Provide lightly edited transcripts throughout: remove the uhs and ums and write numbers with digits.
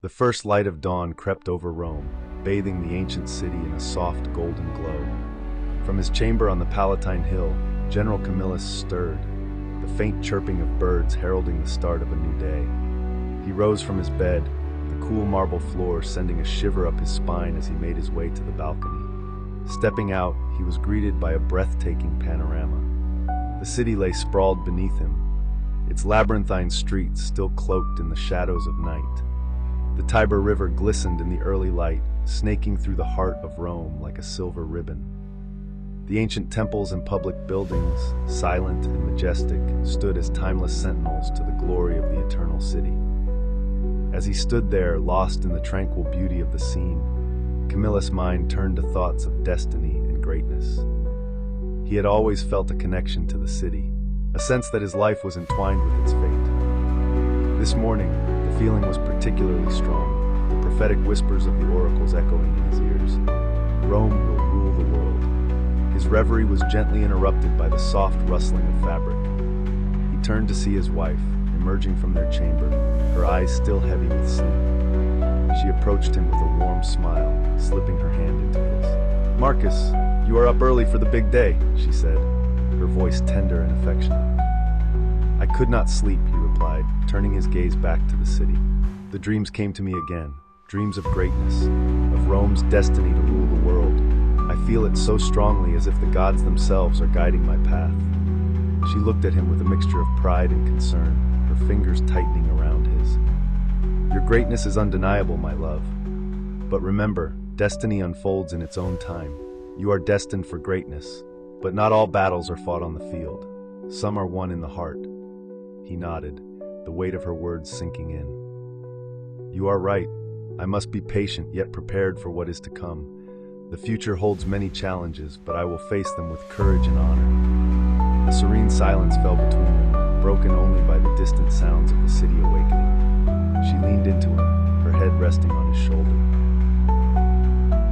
The first light of dawn crept over Rome, bathing the ancient city in a soft golden glow. From his chamber on the Palatine Hill, General Camillus stirred, the faint chirping of birds heralding the start of a new day. He rose from his bed, the cool marble floor sending a shiver up his spine as he made his way to the balcony. Stepping out, he was greeted by a breathtaking panorama. The city lay sprawled beneath him, its labyrinthine streets still cloaked in the shadows of night. The Tiber River glistened in the early light, snaking through the heart of Rome like a silver ribbon. The ancient temples and public buildings, silent and majestic, stood as timeless sentinels to the glory of the eternal city. As he stood there, lost in the tranquil beauty of the scene, Camillus' mind turned to thoughts of destiny and greatness. He had always felt a connection to the city, a sense that his life was entwined with its fate. This morning, the feeling was particularly strong, the prophetic whispers of the oracles echoing in his ears. Rome will rule the world. His reverie was gently interrupted by the soft rustling of fabric. He turned to see his wife, emerging from their chamber, her eyes still heavy with sleep. She approached him with a warm smile, slipping her hand into his. "Marcus, you are up early for the big day," she said, her voice tender and affectionate. "I could not sleep," he replied, turning his gaze back to the city. "The dreams came to me again, dreams of greatness, of Rome's destiny to rule the world. I feel it so strongly as if the gods themselves are guiding my path." She looked at him with a mixture of pride and concern, her fingers tightening around his. "Your greatness is undeniable, my love. But remember, destiny unfolds in its own time. You are destined for greatness, but not all battles are fought on the field. Some are won in the heart." He nodded, the weight of her words sinking in. "You are right. I must be patient yet prepared for what is to come. The future holds many challenges, but I will face them with courage and honor." A serene silence fell between them, broken only by the distant sounds of the city awakening. She leaned into him, her head resting on his shoulder.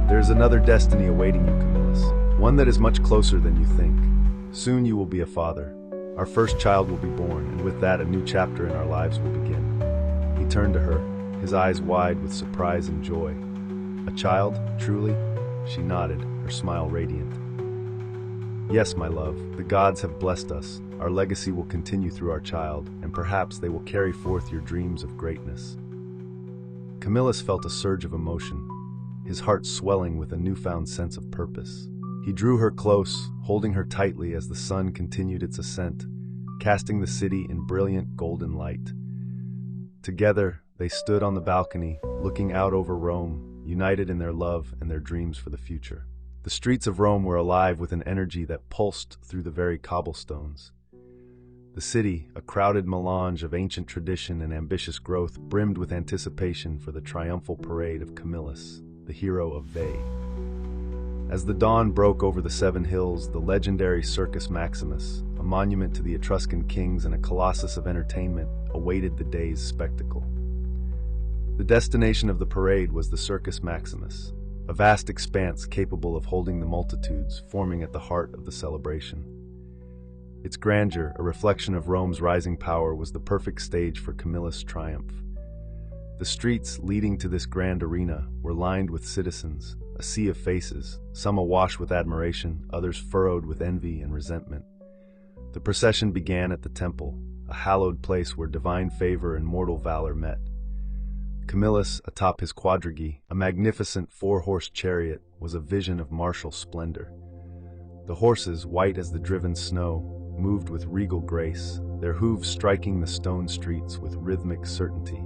"There is another destiny awaiting you, Camillus, one that is much closer than you think. Soon you will be a father. Our first child will be born, and with that a new chapter in our lives will begin." He turned to her, his eyes wide with surprise and joy. "A child, truly?" She nodded, her smile radiant. "Yes, my love, the gods have blessed us. Our legacy will continue through our child, and perhaps they will carry forth your dreams of greatness." Camillus felt a surge of emotion, his heart swelling with a newfound sense of purpose. He drew her close, holding her tightly as the sun continued its ascent, casting the city in brilliant golden light. Together, they stood on the balcony, looking out over Rome, united in their love and their dreams for the future. The streets of Rome were alive with an energy that pulsed through the very cobblestones. The city, a crowded melange of ancient tradition and ambitious growth, brimmed with anticipation for the triumphal parade of Camillus, the hero of Veii. As the dawn broke over the seven hills, the legendary Circus Maximus, a monument to the Etruscan kings and a colossus of entertainment, awaited the day's spectacle. The destination of the parade was the Circus Maximus, a vast expanse capable of holding the multitudes forming at the heart of the celebration. Its grandeur, a reflection of Rome's rising power, was the perfect stage for Camillus' triumph. The streets leading to this grand arena were lined with citizens, a sea of faces, some awash with admiration, others furrowed with envy and resentment. The procession began at the temple, a hallowed place where divine favor and mortal valor met. Camillus, atop his quadriga, a magnificent four-horse chariot, was a vision of martial splendor. The horses, white as the driven snow, moved with regal grace, their hooves striking the stone streets with rhythmic certainty.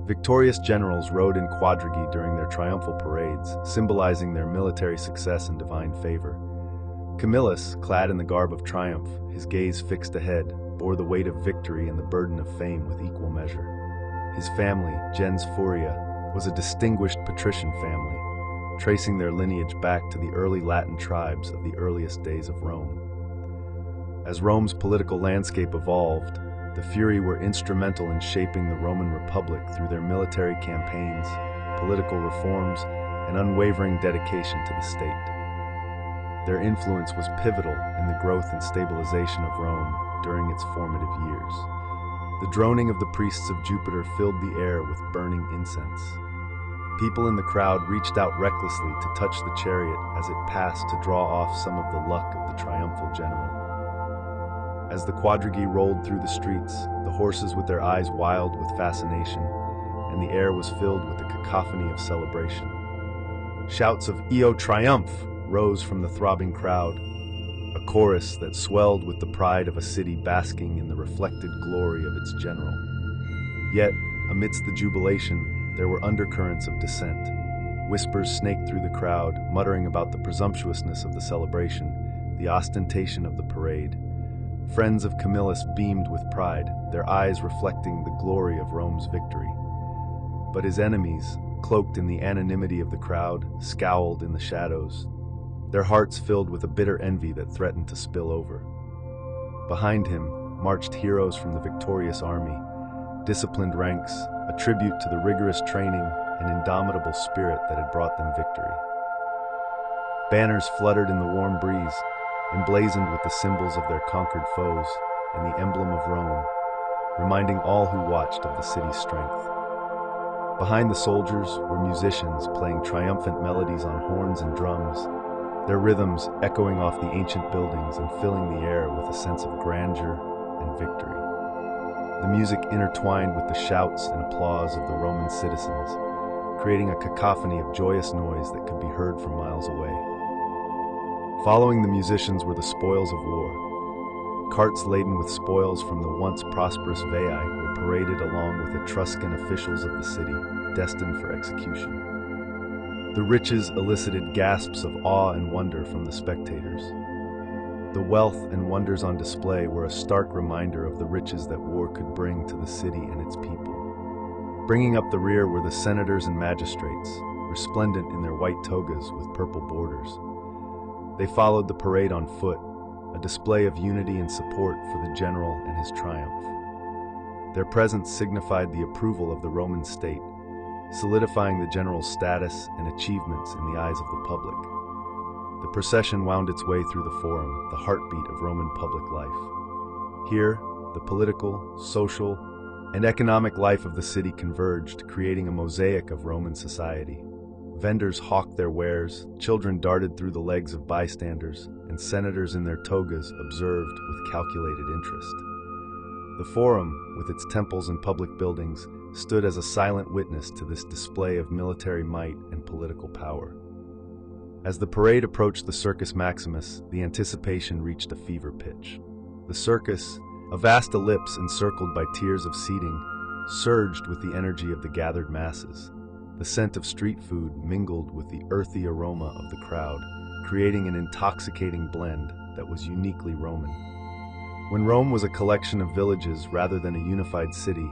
Victorious generals rode in quadriga during their triumphal parades, symbolizing their military success and divine favor. Camillus, clad in the garb of triumph, his gaze fixed ahead, bore the weight of victory and the burden of fame with equal measure. His family, gens Furia, was a distinguished patrician family, tracing their lineage back to the early Latin tribes of the earliest days of Rome. As Rome's political landscape evolved, the Furii were instrumental in shaping the Roman Republic through their military campaigns, political reforms, and unwavering dedication to the state. Their influence was pivotal in the growth and stabilization of Rome during its formative years. The droning of the priests of Jupiter filled the air with burning incense. People in the crowd reached out recklessly to touch the chariot as it passed to draw off some of the luck of the triumphal general. As the quadriga rolled through the streets, the horses with their eyes wild with fascination, and the air was filled with the cacophony of celebration. Shouts of "Io Triumph" rose from the throbbing crowd, a chorus that swelled with the pride of a city basking in the reflected glory of its general. Yet, amidst the jubilation, there were undercurrents of dissent. Whispers snaked through the crowd, muttering about the presumptuousness of the celebration, the ostentation of the parade. Friends of Camillus beamed with pride, their eyes reflecting the glory of Rome's victory. But his enemies, cloaked in the anonymity of the crowd, scowled in the shadows, their hearts filled with a bitter envy that threatened to spill over. Behind him marched heroes from the victorious army, disciplined ranks, a tribute to the rigorous training and indomitable spirit that had brought them victory. Banners fluttered in the warm breeze, emblazoned with the symbols of their conquered foes and the emblem of Rome, reminding all who watched of the city's strength. Behind the soldiers were musicians playing triumphant melodies on horns and drums, their rhythms echoing off the ancient buildings and filling the air with a sense of grandeur and victory. The music intertwined with the shouts and applause of the Roman citizens, creating a cacophony of joyous noise that could be heard from miles away. Following the musicians were the spoils of war. Carts laden with spoils from the once prosperous Veii were paraded along with Etruscan officials of the city, destined for execution. The riches elicited gasps of awe and wonder from the spectators. The wealth and wonders on display were a stark reminder of the riches that war could bring to the city and its people. Bringing up the rear were the senators and magistrates, resplendent in their white togas with purple borders. They followed the parade on foot, a display of unity and support for the general and his triumph. Their presence signified the approval of the Roman state, solidifying the general's status and achievements in the eyes of the public. The procession wound its way through the Forum, the heartbeat of Roman public life. Here, the political, social, and economic life of the city converged, creating a mosaic of Roman society. Vendors hawked their wares, children darted through the legs of bystanders, and senators in their togas observed with calculated interest. The Forum, with its temples and public buildings, stood as a silent witness to this display of military might and political power. As the parade approached the Circus Maximus, the anticipation reached a fever pitch. The circus, a vast ellipse encircled by tiers of seating, surged with the energy of the gathered masses. The scent of street food mingled with the earthy aroma of the crowd, creating an intoxicating blend that was uniquely Roman. When Rome was a collection of villages rather than a unified city,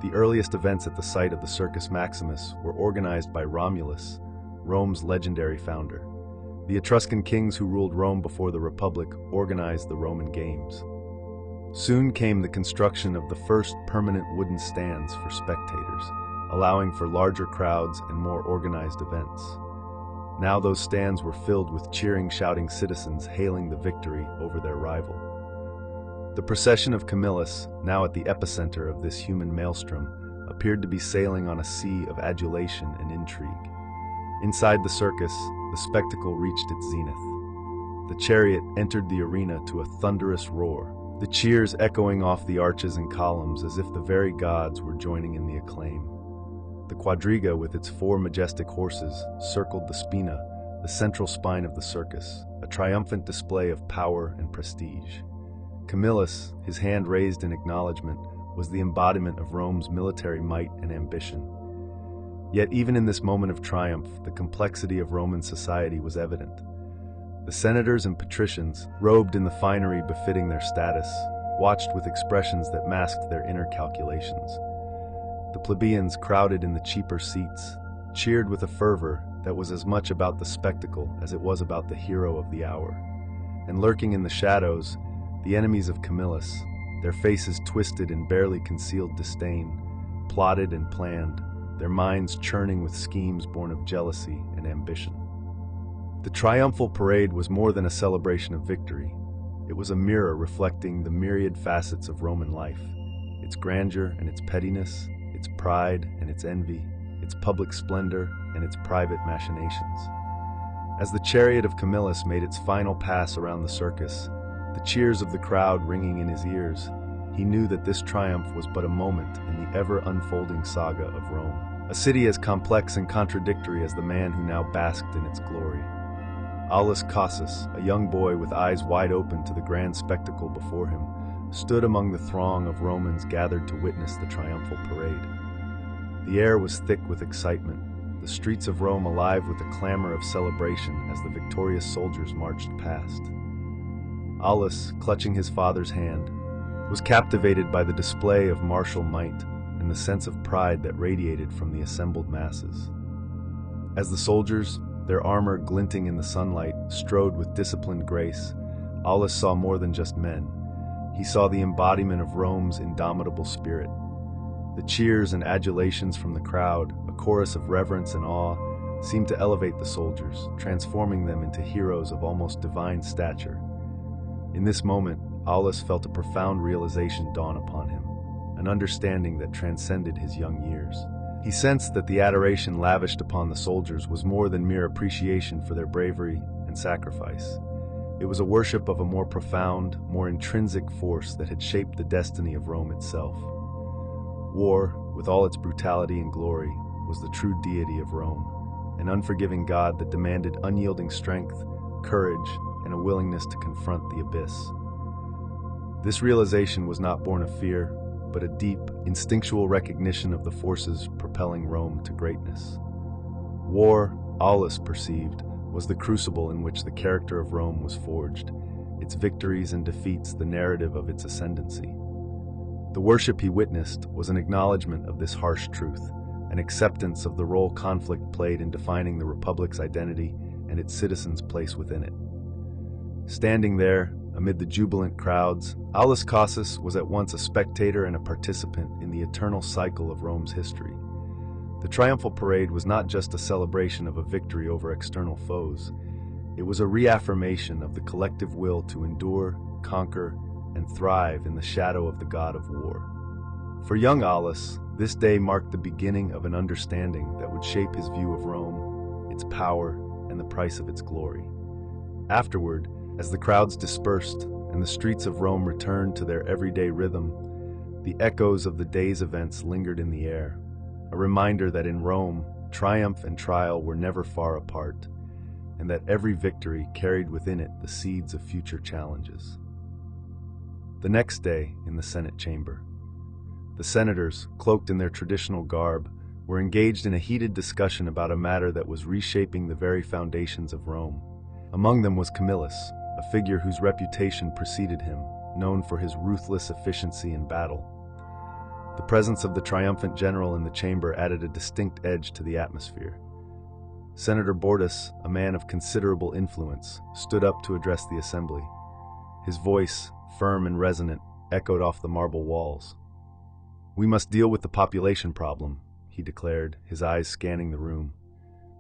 the earliest events at the site of the Circus Maximus were organized by Romulus, Rome's legendary founder. The Etruscan kings who ruled Rome before the Republic organized the Roman Games. Soon came the construction of the first permanent wooden stands for spectators, allowing for larger crowds and more organized events. Now those stands were filled with cheering, shouting citizens hailing the victory over their rival. The procession of Camillus, now at the epicenter of this human maelstrom, appeared to be sailing on a sea of adulation and intrigue. Inside the circus, the spectacle reached its zenith. The chariot entered the arena to a thunderous roar, the cheers echoing off the arches and columns as if the very gods were joining in the acclaim. The quadriga, with its 4 majestic horses, circled the spina, the central spine of the circus, a triumphant display of power and prestige. Camillus, his hand raised in acknowledgement, was the embodiment of Rome's military might and ambition. Yet even in this moment of triumph, the complexity of Roman society was evident. The senators and patricians, robed in the finery befitting their status, watched with expressions that masked their inner calculations. The plebeians, crowded in the cheaper seats, cheered with a fervor that was as much about the spectacle as it was about the hero of the hour. And lurking in the shadows, the enemies of Camillus, their faces twisted in barely concealed disdain, plotted and planned, their minds churning with schemes born of jealousy and ambition. The triumphal parade was more than a celebration of victory. It was a mirror reflecting the myriad facets of Roman life, its its grandeur and its pettiness, its pride and its envy, its public splendor and its private machinations. As the chariot of Camillus made its final pass around the circus, the cheers of the crowd ringing in his ears, he knew that this triumph was but a moment in the ever-unfolding saga of Rome, a city as complex and contradictory as the man who now basked in its glory. Aulus Cassius, a young boy with eyes wide open to the grand spectacle before him, stood among the throng of Romans gathered to witness the triumphal parade. The air was thick with excitement, the streets of Rome alive with the clamor of celebration as the victorious soldiers marched past. Aulus, clutching his father's hand, was captivated by the display of martial might and the sense of pride that radiated from the assembled masses. As the soldiers, their armor glinting in the sunlight, strode with disciplined grace, Aulus saw more than just men. He saw the embodiment of Rome's indomitable spirit. The cheers and adulations from the crowd, a chorus of reverence and awe, seemed to elevate the soldiers, transforming them into heroes of almost divine stature. In this moment, Aulus felt a profound realization dawn upon him, an understanding that transcended his young years. He sensed that the adoration lavished upon the soldiers was more than mere appreciation for their bravery and sacrifice. It was a worship of a more profound, more intrinsic force that had shaped the destiny of Rome itself. War, with all its brutality and glory, was the true deity of Rome, an unforgiving god that demanded unyielding strength, courage, and a willingness to confront the abyss. This realization was not born of fear, but a deep, instinctual recognition of the forces propelling Rome to greatness. War, Aulus perceived, was the crucible in which the character of Rome was forged, its victories and defeats the narrative of its ascendancy. The worship he witnessed was an acknowledgement of this harsh truth, an acceptance of the role conflict played in defining the Republic's identity and its citizens' place within it. Standing there, amid the jubilant crowds, Aulus Cassius was at once a spectator and a participant in the eternal cycle of Rome's history. The triumphal parade was not just a celebration of a victory over external foes. It was a reaffirmation of the collective will to endure, conquer, and thrive in the shadow of the god of war. For young Aulus, this day marked the beginning of an understanding that would shape his view of Rome, its power, and the price of its glory. Afterward, as the crowds dispersed and the streets of Rome returned to their everyday rhythm, the echoes of the day's events lingered in the air, a reminder that in Rome, triumph and trial were never far apart, and that every victory carried within it the seeds of future challenges. The next day, in the Senate chamber, the senators, cloaked in their traditional garb, were engaged in a heated discussion about a matter that was reshaping the very foundations of Rome. Among them was Camillus, a figure whose reputation preceded him, known for his ruthless efficiency in battle. The presence of the triumphant general in the chamber added a distinct edge to the atmosphere. Senator Bortus, a man of considerable influence, stood up to address the assembly. His voice, firm and resonant, echoed off the marble walls. "We must deal with the population problem," he declared, his eyes scanning the room.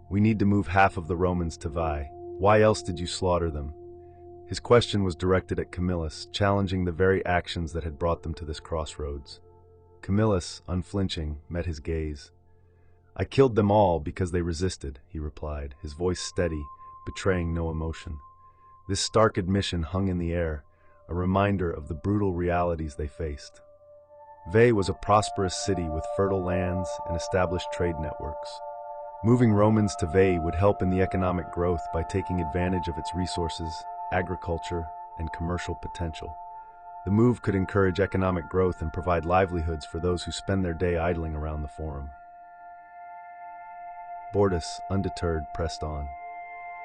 "We need to move half of the Romans to Veii. Why else did you slaughter them?" His question was directed at Camillus, challenging the very actions that had brought them to this crossroads. Camillus, unflinching, met his gaze. "I killed them all because they resisted," he replied, his voice steady, betraying no emotion. This stark admission hung in the air, a reminder of the brutal realities they faced. Veii was a prosperous city with fertile lands and established trade networks. Moving Romans to Veii would help in the economic growth by taking advantage of its resources, agriculture, and commercial potential. The move could encourage economic growth and provide livelihoods for those who spend their day idling around the forum. Bortus, undeterred, pressed on.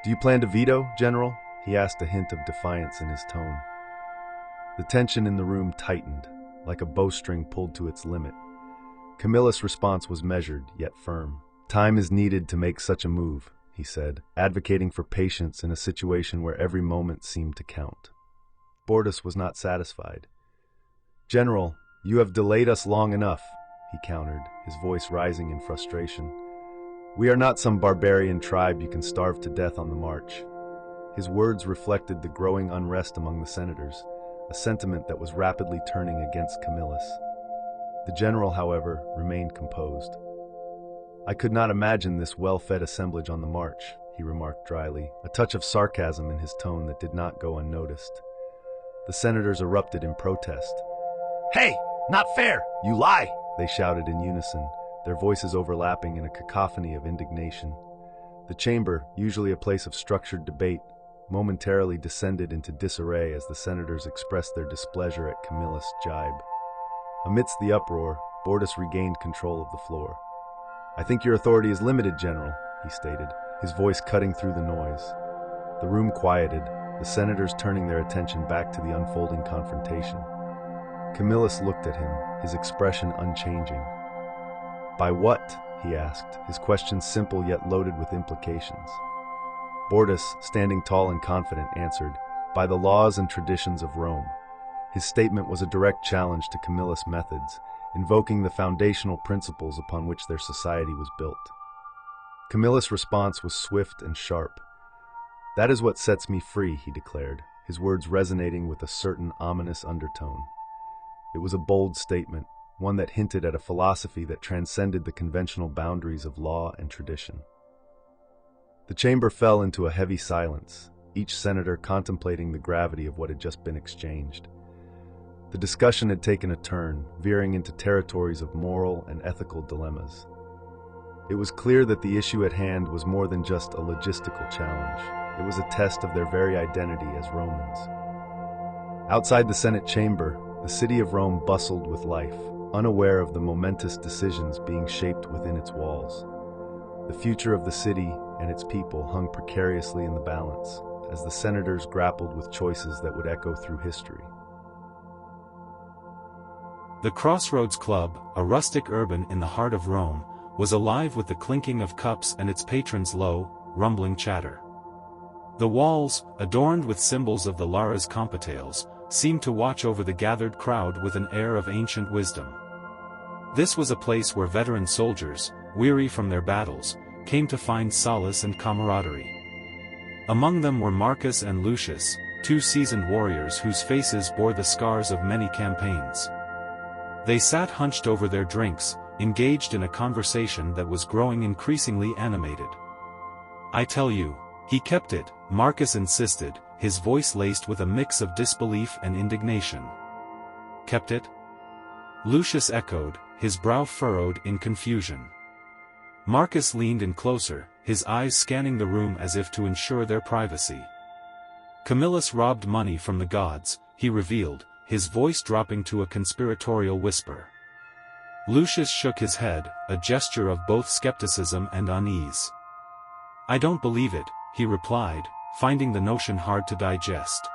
"Do you plan to veto, General?" he asked, a hint of defiance in his tone. The tension in the room tightened, like a bowstring pulled to its limit. Camillus' response was measured, yet firm. "Time is needed to make such a move," he said, advocating for patience in a situation where every moment seemed to count. Bortus was not satisfied. "General, you have delayed us long enough," he countered, his voice rising in frustration. "We are not some barbarian tribe you can starve to death on the march." His words reflected the growing unrest among the senators, a sentiment that was rapidly turning against Camillus. The general, however, remained composed. "I could not imagine this well-fed assemblage on the march," he remarked dryly, a touch of sarcasm in his tone that did not go unnoticed. The senators erupted in protest. "Hey, not fair! You lie!" they shouted in unison, their voices overlapping in a cacophony of indignation. The chamber, usually a place of structured debate, momentarily descended into disarray as the senators expressed their displeasure at Camillus' jibe. Amidst the uproar, Bordus regained control of the floor. "I think your authority is limited, General," he stated, his voice cutting through the noise. The room quieted, the senators turning their attention back to the unfolding confrontation. Camillus looked at him, his expression unchanging. "By what?" he asked, his question simple yet loaded with implications. Bordus, standing tall and confident, answered, "By the laws and traditions of Rome." His statement was a direct challenge to Camillus' methods, invoking the foundational principles upon which their society was built. Camillus' response was swift and sharp. "That is what sets me free," he declared, his words resonating with a certain ominous undertone. It was a bold statement, one that hinted at a philosophy that transcended the conventional boundaries of law and tradition. The chamber fell into a heavy silence, each senator contemplating the gravity of what had just been exchanged. The discussion had taken a turn, veering into territories of moral and ethical dilemmas. It was clear that the issue at hand was more than just a logistical challenge. It was a test of their very identity as Romans. Outside the Senate chamber, the city of Rome bustled with life, unaware of the momentous decisions being shaped within its walls. The future of the city and its people hung precariously in the balance, as the senators grappled with choices that would echo through history. The Crossroads Club, a rustic urban in the heart of Rome, was alive with the clinking of cups and its patrons' low, rumbling chatter. The walls, adorned with symbols of the Lares Compitales, seemed to watch over the gathered crowd with an air of ancient wisdom. This was a place where veteran soldiers, weary from their battles, came to find solace and camaraderie. Among them were Marcus and Lucius, two seasoned warriors whose faces bore the scars of many campaigns. They sat hunched over their drinks, engaged in a conversation that was growing increasingly animated. "I tell you, he kept it," Marcus insisted, his voice laced with a mix of disbelief and indignation. "Kept it?" Lucius echoed, his brow furrowed in confusion. Marcus leaned in closer, his eyes scanning the room as if to ensure their privacy. "Camillus robbed money from the gods," he revealed, his voice dropping to a conspiratorial whisper. Lucius shook his head, a gesture of both skepticism and unease. "I don't believe it," he replied, finding the notion hard to digest.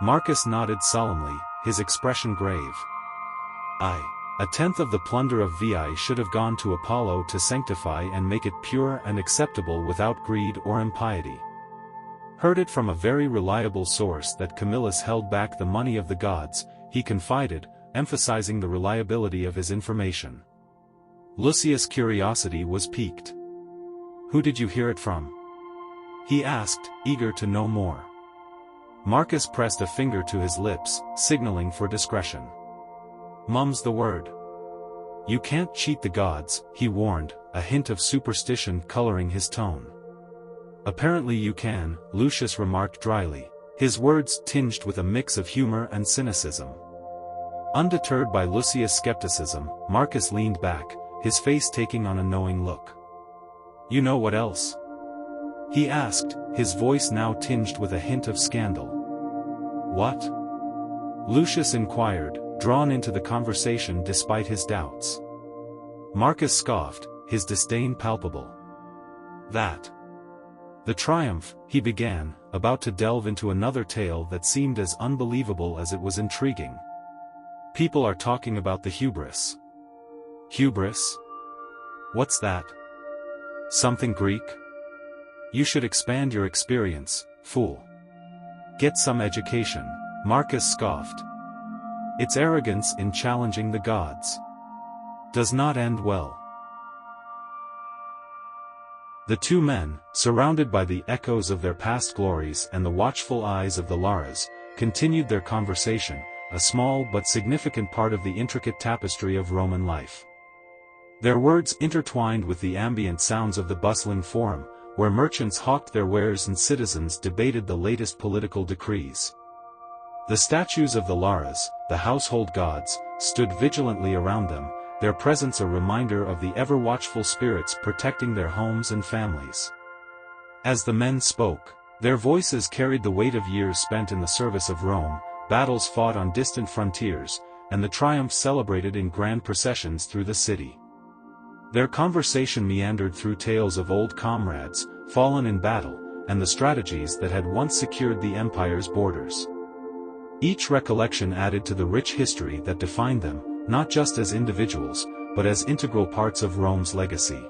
Marcus nodded solemnly, his expression grave. "A tenth of the plunder of Veii should have gone to Apollo to sanctify and make it pure and acceptable without greed or impiety. Heard it from a very reliable source that Camillus held back the money of the gods," he confided, emphasizing the reliability of his information. Lucius' curiosity was piqued. "Who did you hear it from?" he asked, eager to know more. Marcus pressed a finger to his lips, signaling for discretion. "Mum's the word." "You can't cheat the gods," he warned, a hint of superstition coloring his tone. "Apparently you can," Lucius remarked dryly, his words tinged with a mix of humor and cynicism. Undeterred by Lucius' skepticism, Marcus leaned back, his face taking on a knowing look. "You know what else?" he asked, his voice now tinged with a hint of scandal. "What?" Lucius inquired, drawn into the conversation despite his doubts. Marcus scoffed, his disdain palpable. "That. The Triumph," he began, about to delve into another tale that seemed as unbelievable as it was intriguing. "People are talking about the hubris." "Hubris? What's that? Something Greek? You should expand your experience, fool. Get some education," Marcus scoffed. "Its arrogance in challenging the gods does not end well." The two men, surrounded by the echoes of their past glories and the watchful eyes of the Lares, continued their conversation, a small but significant part of the intricate tapestry of Roman life. Their words intertwined with the ambient sounds of the bustling forum, where merchants hawked their wares and citizens debated the latest political decrees. The statues of the Lares, the household gods, stood vigilantly around them, their presence a reminder of the ever-watchful spirits protecting their homes and families. As the men spoke, their voices carried the weight of years spent in the service of Rome, battles fought on distant frontiers, and the triumphs celebrated in grand processions through the city. Their conversation meandered through tales of old comrades, fallen in battle, and the strategies that had once secured the empire's borders. Each recollection added to the rich history that defined them, not just as individuals, but as integral parts of Rome's legacy.